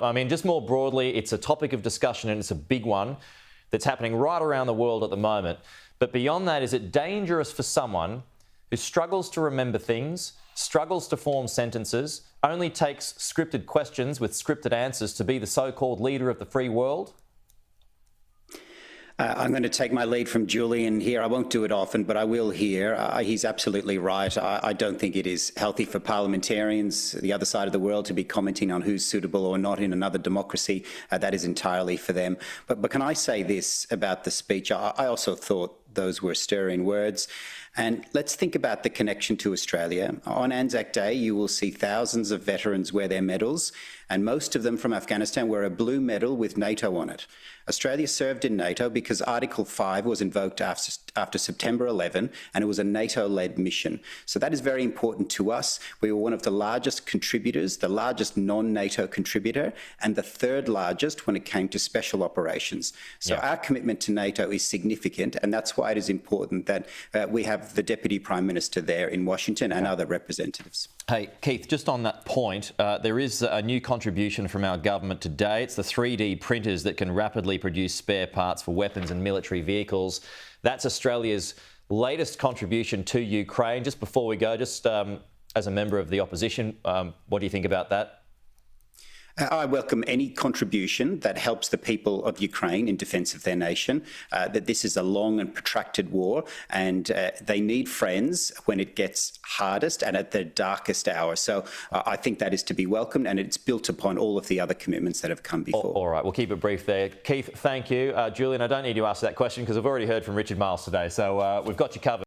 I mean, just more broadly, it's a topic of discussion and it's a big one that's happening right around the world at the moment. But beyond that, is it dangerous for someone who struggles to remember things, struggles to form sentences, only takes scripted questions with scripted answers to be the so-called leader of the free world? I'm going to take my lead from Julian here. I won't do it often, but I will here. He's absolutely right. I don't think it is healthy for parliamentarians, the other side of the world, to be commenting on who's suitable or not in another democracy. That is entirely for them. But can I say this about the speech? I also thought those were stirring words. And let's think about the connection to Australia. On Anzac Day, you will see thousands of veterans wear their medals, and most of them from Afghanistan wear a blue medal with NATO on it. Australia served in NATO because Article 5 was invoked after September 11, and it was a NATO-led mission. So that is very important to us. We were one of the largest contributors, the largest non-NATO contributor, and the third largest when it came to special operations. So our commitment to NATO is significant, and that's why it is important that we have the Deputy Prime Minister there in Washington and other representatives. Hey, Keith, just on that point, there is a new contribution from our government today. It's the 3D printers that can rapidly produce spare parts for weapons and military vehicles. That's Australia's latest contribution to Ukraine. Just before we go, just as a member of the opposition, what do you think about that? I welcome any contribution that helps the people of Ukraine in defence of their nation, that this is a long and protracted war, and they need friends when it gets hardest and at the darkest hour. So I think that is to be welcomed, and it's built upon all of the other commitments that have come before. All right, we'll keep it brief there. Keith, thank you. Julian, I don't need to ask that question because I've already heard from Richard Miles today, so we've got you covered.